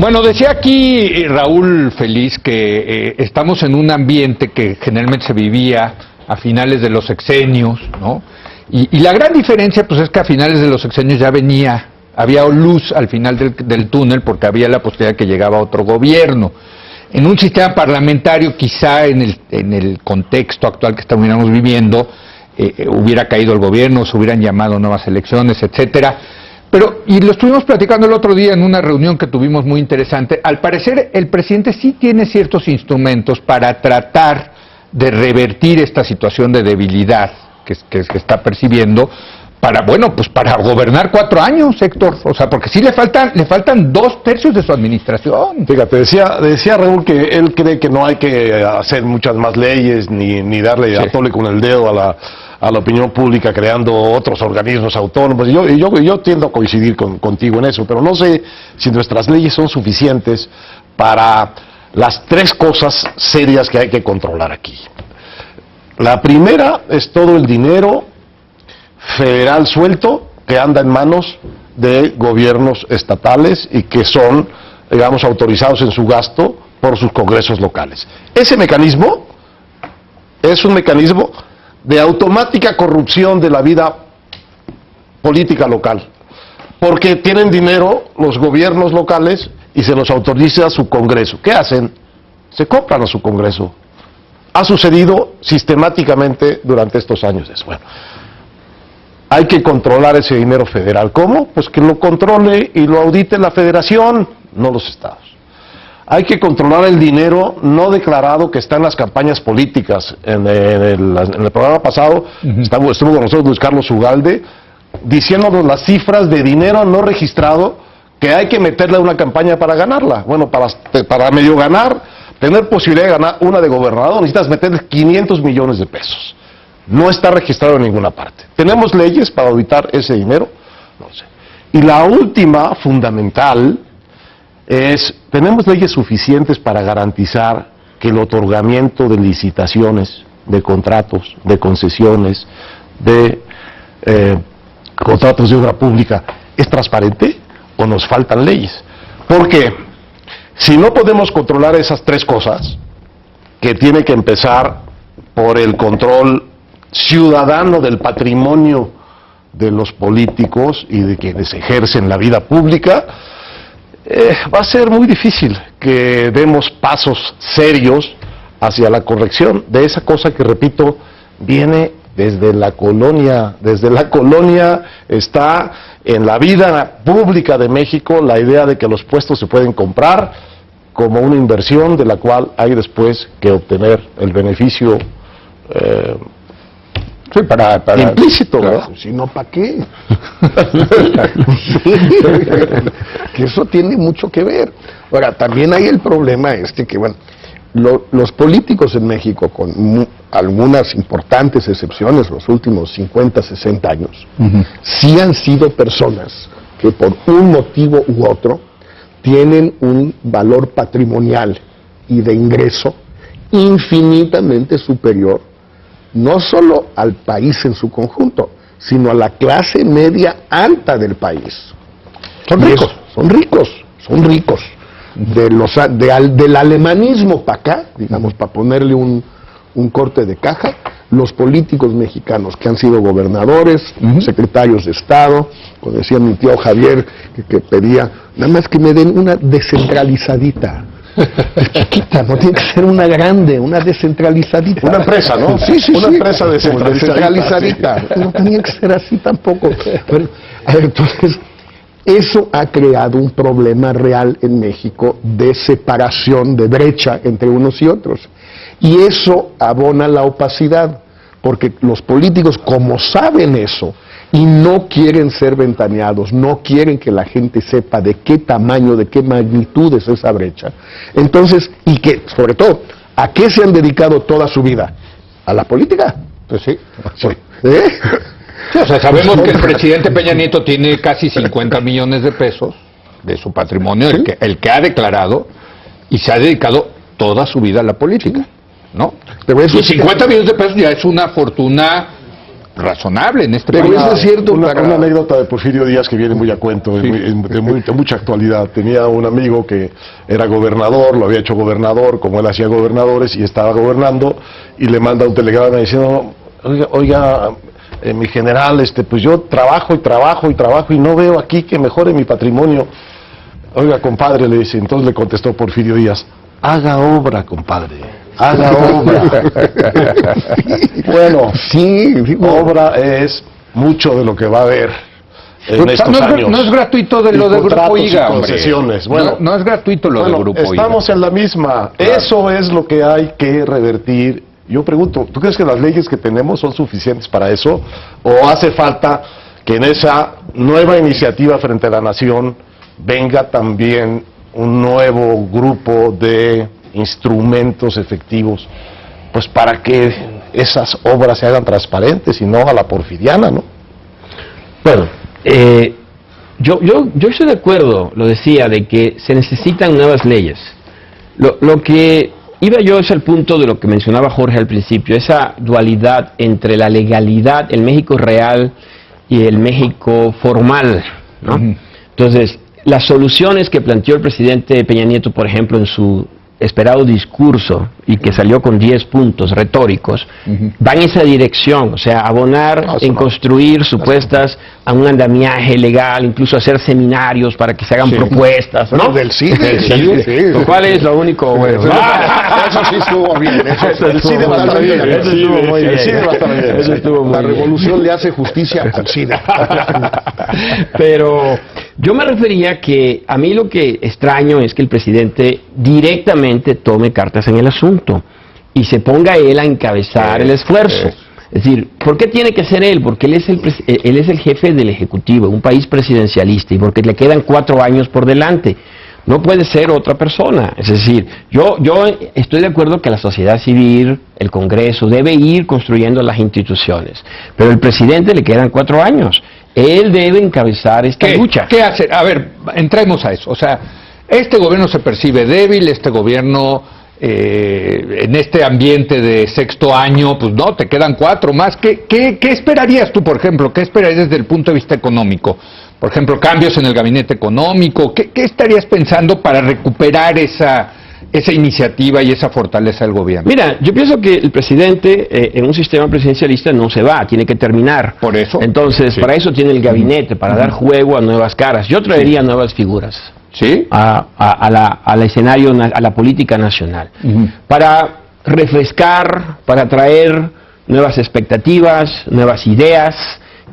Bueno, decía aquí Raúl Feliz que estamos en un ambiente que generalmente se vivía a finales de los sexenios, ¿no? Y la gran diferencia, pues, es que a finales de los sexenios ya había luz al final del túnel, porque había la posibilidad de que llegaba otro gobierno. En un sistema parlamentario, quizá en el contexto actual que estamos viviendo, hubiera caído el gobierno, se hubieran llamado nuevas elecciones, etcétera. Pero, y lo estuvimos platicando el otro día en una reunión que tuvimos muy interesante, al parecer el presidente sí tiene ciertos instrumentos para tratar de revertir esta situación de debilidad que está percibiendo, para gobernar 4 años, Héctor. O sea, porque sí le faltan 2/3 de su administración. Fíjate, decía Raúl que él cree que no hay que hacer muchas más leyes, ni darle a tole con el dedo a la opinión pública creando otros organismos autónomos. Y yo tiendo a coincidir contigo en eso, pero no sé si nuestras leyes son suficientes para las 3 cosas serias que hay que controlar aquí. La primera es todo el dinero federal suelto que anda en manos de gobiernos estatales y que son, digamos, autorizados en su gasto por sus congresos locales. Ese mecanismo es un mecanismo de automática corrupción de la vida política local, porque tienen dinero los gobiernos locales y se los autoriza a su congreso. ¿Qué hacen? Se compran a su congreso. Ha sucedido sistemáticamente durante estos años. Bueno, hay que controlar ese dinero federal. ¿Cómo? Pues que lo controle y lo audite la federación, no los estados. Hay que controlar el dinero no declarado que está en las campañas políticas. En el programa pasado estuvo con nosotros Luis Carlos Ugalde diciéndonos las cifras de dinero no registrado que hay que meterle a una campaña para ganarla. Bueno, para medio ganar, tener posibilidad de ganar una de gobernador, necesitas meterle 500 millones de pesos. No está registrado en ninguna parte. ¿Tenemos leyes para auditar ese dinero? No sé. Y la última, fundamental, es, ¿tenemos leyes suficientes para garantizar que el otorgamiento de licitaciones, de contratos, de concesiones, de contratos de obra pública, es transparente o nos faltan leyes? Porque si no podemos controlar esas 3 cosas, que tiene que empezar por el control ciudadano del patrimonio de los políticos y de quienes ejercen la vida pública, va a ser muy difícil que demos pasos serios hacia la corrección de esa cosa que, repito, viene desde la colonia. Desde la colonia está en la vida pública de México la idea de que los puestos se pueden comprar como una inversión de la cual hay después que obtener el beneficio implícito, ¿verdad? Si no, ¿para qué? Que eso tiene mucho que ver. Ahora, también hay el problema que, bueno, los políticos en México, con algunas importantes excepciones, los últimos 50, 60 años, sí han sido personas que por un motivo u otro tienen un valor patrimonial y de ingreso infinitamente superior, no solo al país en su conjunto, sino a la clase media alta del país. Son ricos. Del alemanismo para acá, digamos, para ponerle un corte de caja, los políticos mexicanos que han sido gobernadores, secretarios de Estado, como decía mi tío Javier, que pedía, nada más que me den una descentralizadita. Chiquita, no tiene que ser una grande, una descentralizadita. Una empresa, ¿no? Sí, una empresa descentralizadita. Sí. No tenía que ser así tampoco. Pero, entonces, eso ha creado un problema real en México de separación, de brecha entre unos y otros. Y eso abona la opacidad, porque los políticos, como saben eso, y no quieren ser ventaneados, no quieren que la gente sepa de qué tamaño, de qué magnitud es esa brecha. Entonces, y que, sobre todo, ¿a qué se han dedicado toda su vida? ¿A la política? Pues sí. Sí, o sea, sabemos que el presidente Peña Nieto tiene casi 50 millones de pesos de su patrimonio, ¿sí? el que ha declarado, y se ha dedicado toda su vida a la política, ¿no? Y 50 millones de pesos ya es una fortuna razonable en este Pero país. eso es cierto. Una anécdota de Porfirio Díaz que viene muy a cuento, de mucha actualidad. Tenía un amigo que era gobernador, lo había hecho gobernador, como él hacía gobernadores, y estaba gobernando, y le manda un telegrama diciendo, oiga, mi general, pues yo trabajo y no veo aquí que mejore mi patrimonio. Oiga, compadre, le dice. Entonces le contestó Porfirio Díaz, haga obra, compadre, haga obra. Bueno, sí, obra es mucho de lo que va a haber en estos años. No es gratuito de lo del Grupo IGA, concesiones. Bueno, no es gratuito lo del Grupo IGA. Estamos en la misma. Claro. Eso es lo que hay que revertir. Yo pregunto, ¿tú crees que las leyes que tenemos son suficientes para eso? ¿O hace falta que en esa nueva iniciativa frente a la nación venga también un nuevo grupo de instrumentos efectivos, pues para que esas obras se hagan transparentes y no a la porfiriana, ¿no? Bueno, yo estoy de acuerdo, lo decía, de que se necesitan nuevas leyes. Lo que iba yo es al punto de lo que mencionaba Jorge al principio, esa dualidad entre la legalidad, el México real y el México formal, ¿no? Entonces, las soluciones que planteó el presidente Peña Nieto, por ejemplo, en su esperado discurso, y que salió con 10 puntos retóricos, van en esa dirección, o sea, abonar en construir supuestas a un andamiaje legal, incluso hacer seminarios para que se hagan propuestas, ¿no? Del CIDE, sí. Lo cual es lo único bueno. Eso sí estuvo bien. El CIDE va a estar bien. Eso estuvo muy bien. El CIDE va a estar bien. Eso estuvo muy La bien. revolución le hace justicia al CIDE. Pero yo me refería que a mí lo que extraño es que el presidente directamente tome cartas en el asunto y se ponga él a encabezar el esfuerzo. Es decir, ¿por qué tiene que ser él? Porque él es el jefe del Ejecutivo, un país presidencialista, y porque le quedan 4 años por delante. No puede ser otra persona. Es decir, yo estoy de acuerdo que la sociedad civil, el Congreso, debe ir construyendo las instituciones. Pero al presidente le quedan 4 años. Él debe encabezar esta lucha. ¿Qué hacer? A ver, entremos a eso. O sea, este gobierno se percibe débil, este gobierno... en este ambiente de sexto año, pues no, te quedan 4 más. ¿Qué esperarías tú, por ejemplo? ¿Qué esperarías desde el punto de vista económico? Por ejemplo, cambios en el gabinete económico. ¿Qué estarías pensando para recuperar esa iniciativa y esa fortaleza del gobierno? Mira, yo pienso que el presidente en un sistema presidencialista no se va, tiene que terminar. Por eso. Entonces, para eso tiene el gabinete, para dar juego a nuevas caras. Yo traería nuevas figuras. ¿Sí? Al escenario, a la política nacional, para refrescar, para traer nuevas expectativas, nuevas ideas,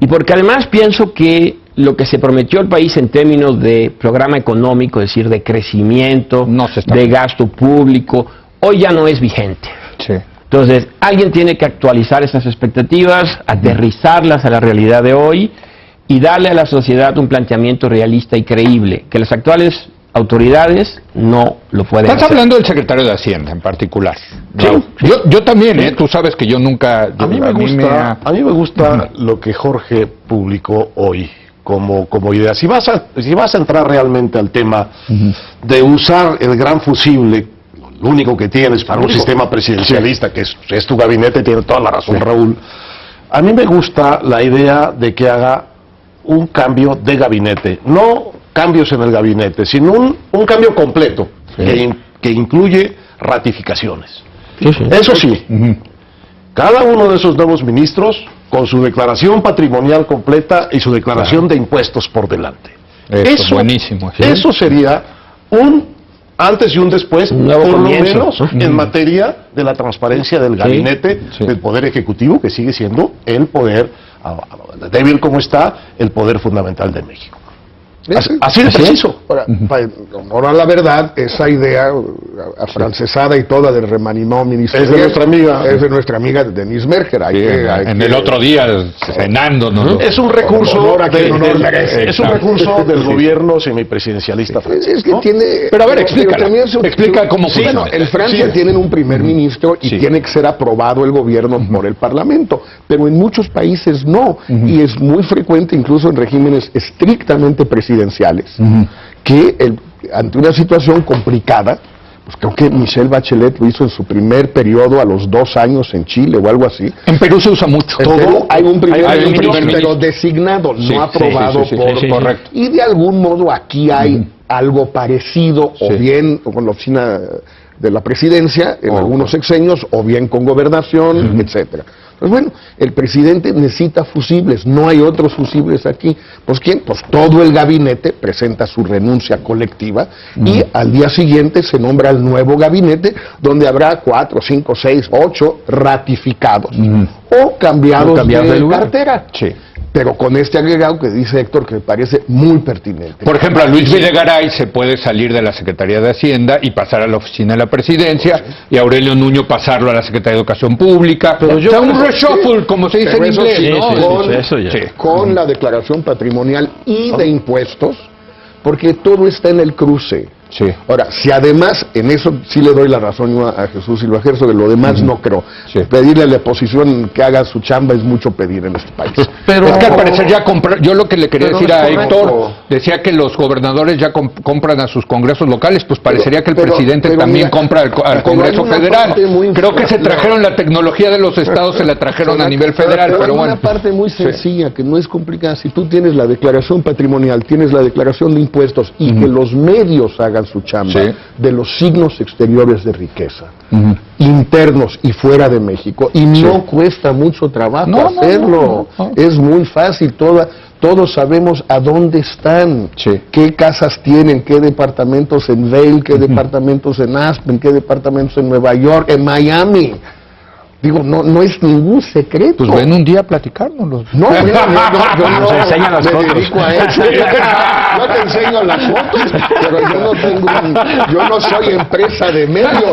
y porque además pienso que lo que se prometió al país en términos de programa económico, es decir, de crecimiento, de gasto público, hoy ya no es vigente. Sí. Entonces, alguien tiene que actualizar esas expectativas, aterrizarlas a la realidad de hoy, y darle a la sociedad un planteamiento realista y creíble, que las actuales autoridades no lo pueden hacer. Estás hablando del secretario de Hacienda en particular. Sí. Yo también, tú sabes que yo nunca... A mí me gusta lo que Jorge publicó hoy como idea. Si vas a entrar realmente al tema de usar el gran fusible, lo único que tienes para un sistema presidencialista, que es tu gabinete, tiene toda la razón, Raúl. A mí me gusta la idea de que haga un cambio de gabinete, no cambios en el gabinete, sino un cambio completo, que incluye ratificaciones. Eso sí, cada uno de esos nuevos ministros con su declaración patrimonial completa y su declaración de impuestos por delante. Eso buenísimo. ¿Sí? Eso sería un antes y un después, por lo menos en materia de la transparencia del gabinete del Poder Ejecutivo, que sigue siendo el poder, débil como está, el poder fundamental de México. Así de preciso. Ahora, la verdad, esa idea afrancesada y toda del remaniement ministerial es de nuestra amiga. Es de nuestra amiga Denise Merker. El otro día, cenándonos. Es un recurso del gobierno semipresidencialista francés. Es que tiene... Pero a ver, explica cómo funciona. En Francia tienen un primer ministro y tiene que ser aprobado el gobierno por el Parlamento, pero en muchos países no, y es muy frecuente, incluso en regímenes estrictamente presidenciales, que ante una situación complicada, Pues creo que Michelle Bachelet lo hizo en su primer periodo a los 2 años en Chile o algo así. En Perú se usa mucho. En Perú hay un primer ministro, pero ministro designado, Sí, no aprobado por... correcto. Y de algún modo aquí hay algo parecido, o bien con la oficina de la presidencia, en algunos sexenios, o bien con gobernación, etcétera. Pues bueno, el presidente necesita fusibles, no hay otros fusibles aquí. Pues ¿quién? Pues todo el gabinete presenta su renuncia colectiva y al día siguiente se nombra el nuevo gabinete, donde habrá 4, 5, 6, 8 ratificados o cambiados de cartera. Sí. Pero con este agregado que dice Héctor, que me parece muy pertinente. Por ejemplo, a Luis Videgaray se puede salir de la Secretaría de Hacienda y pasar a la oficina de la Presidencia, y a Aurelio Nuño pasarlo a la Secretaría de Educación Pública. Pero O sea, un reshuffle, como se dice en eso inglés, sí, ¿no? Con la declaración patrimonial y de impuestos, porque todo está en el cruce. Sí. Ahora, si además, en eso sí le doy la razón yo a Jesús Silva Gerso, de lo demás no creo. Sí. Pedirle a la oposición que haga su chamba es mucho pedir en este país. Pero es que al parecer ya yo lo que le quería Pero decir es a correcto. Héctor, decía que los gobernadores ya compran a sus congresos locales, pues parecería que el presidente también mira, compra al pero Congreso hay una Federal. parte muy Creo que se importante. trajeron la tecnología de los estados, se la trajeron a nivel federal, pero hay bueno. una parte muy sencilla, que no es complicada. Si tú tienes la declaración patrimonial, tienes la declaración de impuestos y que los medios hagan su chamba Sí. de los signos exteriores de riqueza, internos y fuera de México, y no cuesta mucho trabajo hacerlo. no. Es muy fácil, todos sabemos a dónde están, Sí. qué casas tienen, qué departamentos en Vail, qué departamentos en Aspen, qué departamentos en Nueva York, en Miami. Digo, no es ningún secreto. Pues ven un día a platicárnoslo. No, yo Nos enseñan las me fotos. dedico a eso. Yo te enseño las fotos, pero yo no soy empresa de medios.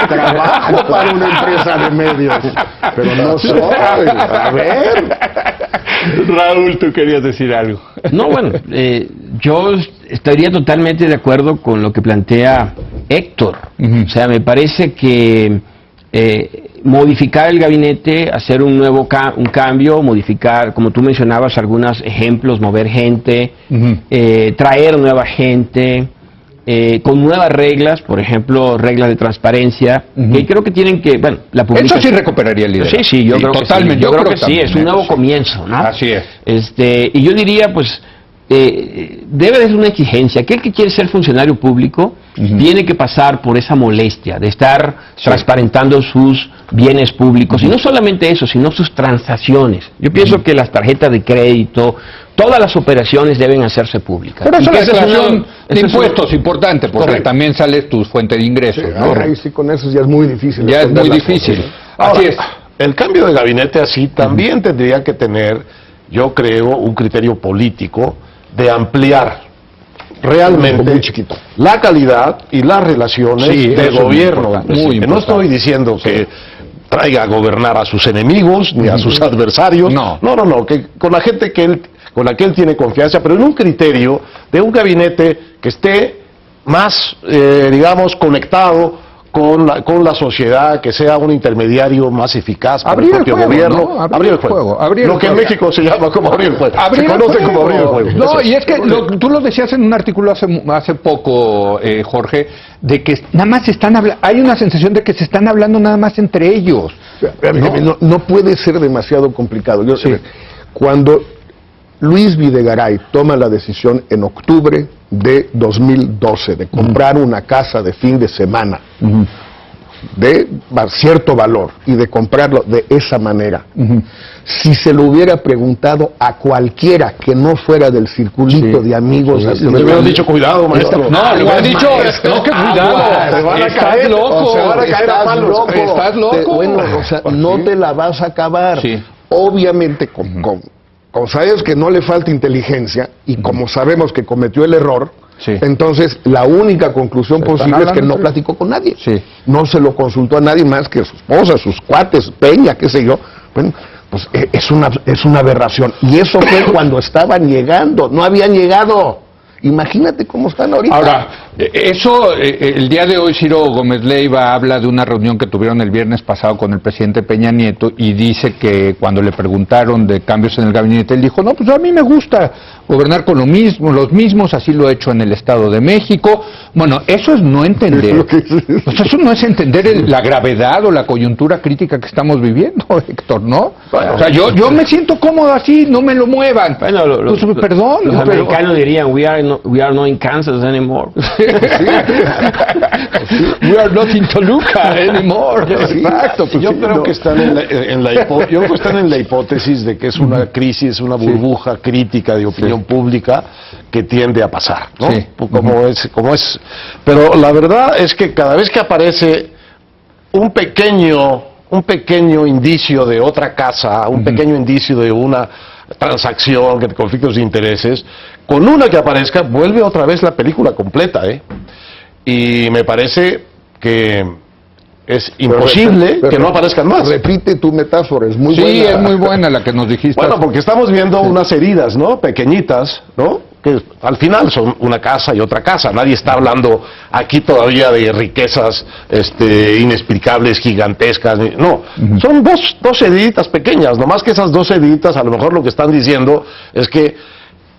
Trabajo para una empresa de medios, pero no soy. A ver. Raúl, tú querías decir algo. No, bueno, yo estaría totalmente de acuerdo con lo que plantea Héctor. O sea, me parece que modificar el gabinete, hacer un nuevo un cambio, modificar, como tú mencionabas, algunos ejemplos, mover gente, traer nueva gente, con nuevas reglas, por ejemplo, reglas de transparencia, que creo que tienen que, bueno, la publicación... Eso sí recuperaría el liderazgo. Sí, yo creo totalmente. que sí. Yo creo que sí, también, es un nuevo sí. comienzo, ¿no? Así es. Y yo diría, pues, debe de ser una exigencia. Aquel que quiere ser funcionario público tiene que pasar por esa molestia de estar transparentando sus bienes públicos. Y no solamente eso, sino sus transacciones. Yo pienso que las tarjetas de crédito, todas las operaciones deben hacerse públicas. Por eso Y la que esa es declaración una- de esa es impuestos una- es importante, porque Correcto. también sale tu fuente de ingresos, ¿no? Ahí sí, con eso ya es muy difícil. Ya es esconder muy las cosas. difícil. Ahora, Así es. el cambio de gabinete así también tendría que tener, yo creo, un criterio político de ampliar realmente Muy chiquito. la calidad y las relaciones Sí, de eso es muy gobierno. importante, muy No importante. estoy diciendo que traiga a gobernar a sus enemigos ni a sus adversarios. No. No, que con la gente con la que él tiene confianza, pero en un criterio de un gabinete que esté más, digamos, conectado con la sociedad, que sea un intermediario más eficaz para Abrir el el propio juego, gobierno. ¿no? Abrir el juego, abrir el Lo que en juego. México se llama como abrir el juego. Abrir Se el conoce juego. como abrir el juego. No, Eso y es que tú lo decías en un artículo hace poco, Jorge, de que nada más se están hablando, hay una sensación de que se están hablando nada más entre ellos. No puede ser demasiado complicado. Cuando Luis Videgaray toma la decisión en octubre de 2012 de comprar una casa de fin de semana de cierto valor y de comprarlo de esa manera, si se lo hubiera preguntado a cualquiera que no fuera del circulito de amigos, Le hubieran dicho, cuidado, maestro. No, le hubieran dicho, maestro, no, que cuidado, aguas, te van a estás caer, loco, o se van a caer a estás palos. loco, estás loco. Bueno, o sea, Pues no sí. te la vas a acabar. Sí. Obviamente, como sabes que no le falta inteligencia y como sabemos que cometió el error, Sí. entonces la única conclusión están posible es que hablando no entre- platicó con nadie. Sí. No se lo consultó a nadie más que a su esposa, a sus cuates, Peña, qué sé yo. Bueno, pues es una aberración. Y eso fue cuando estaban llegando, no habían llegado. Imagínate cómo están ahorita. Ahora, eso, el día de hoy Ciro Gómez Leiva habla de una reunión que tuvieron el viernes pasado con el presidente Peña Nieto y dice que cuando le preguntaron de cambios en el gabinete, él dijo, no, pues a mí me gusta gobernar con los mismos, así lo he hecho en el Estado de México. Bueno, eso es no entender, pues eso no es entender la gravedad o la coyuntura crítica que estamos viviendo, Héctor, ¿no? Bueno, o sea, yo me siento cómodo así, no me lo muevan. Bueno, Pues, perdón. los pero- americanos dirían, we are not in Kansas anymore. We are not in Toluca anymore. Exacto. Pues yo sí, creo no. que están yo creo que están en la hipótesis de que es una crisis, una burbuja crítica de opinión pública que tiende a pasar, ¿no? Sí. Como es. Pero la verdad es que cada vez que aparece un pequeño indicio de otra casa, un pequeño indicio de una transacción, de conflictos de intereses, con una que aparezca, vuelve otra vez la película completa, ¿eh? Y me parece que es imposible Pero que no aparezcan más. Repite tu metáfora, es muy Sí, buena. es muy buena la que nos dijiste. Bueno, porque estamos viendo unas heridas, ¿no? Pequeñitas, ¿no? Que al final son una casa y otra casa. Nadie está hablando aquí todavía de riquezas inexplicables, gigantescas. No, son dos heriditas pequeñas. Nomás que esas dos heriditas, a lo mejor lo que están diciendo es que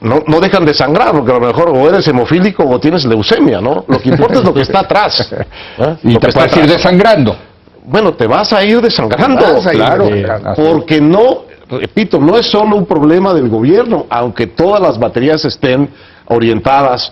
no dejan de sangrar, porque a lo mejor o eres hemofílico o tienes leucemia, ¿no? Lo que importa es lo que está atrás. ¿eh? Y Lo te que está puedes ir atrás. desangrando. Bueno, te vas a ir desangrando, Te vas a ir claro, desangrando. porque repito, no es solo un problema del gobierno, aunque todas las baterías estén orientadas,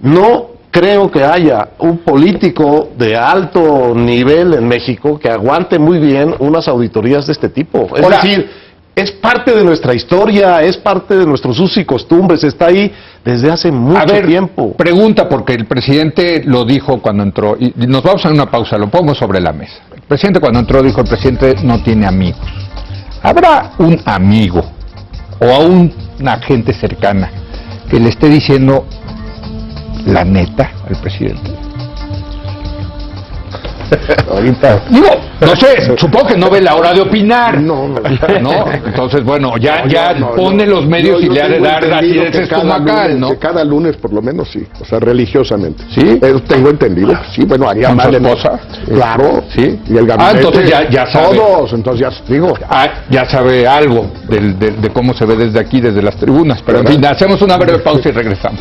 no creo que haya un político de alto nivel en México que aguante muy bien unas auditorías de este tipo. Es Ahora, decir, es parte de nuestra historia, es parte de nuestros usos y costumbres, está ahí desde hace mucho A ver, tiempo. pregunta, porque el presidente lo dijo cuando entró, y nos vamos a una pausa, lo pongo sobre la mesa. El presidente cuando entró dijo, el presidente no tiene amigos. ¿Habrá un amigo o a una gente cercana que le esté diciendo la neta al presidente? Ahorita. Digo, no sé, supongo que no ve la hora de opinar. No. ¿No? Entonces, bueno, ya No, pone los medios yo y le ha de tengo dar así entendido de que ese cada estomacal, lunes- ¿no? que cada lunes por lo menos sí, o sea, religiosamente. ¿Sí? Pero tengo entendido, sí, bueno, haría ¿Con su mal en esposa? Claro, Sí. Y el gabinete. Entonces ya sabe. Todos, entonces ya digo. Ya sabe algo de cómo se ve desde aquí, desde las tribunas. Pero en fin, hacemos una breve pausa y regresamos.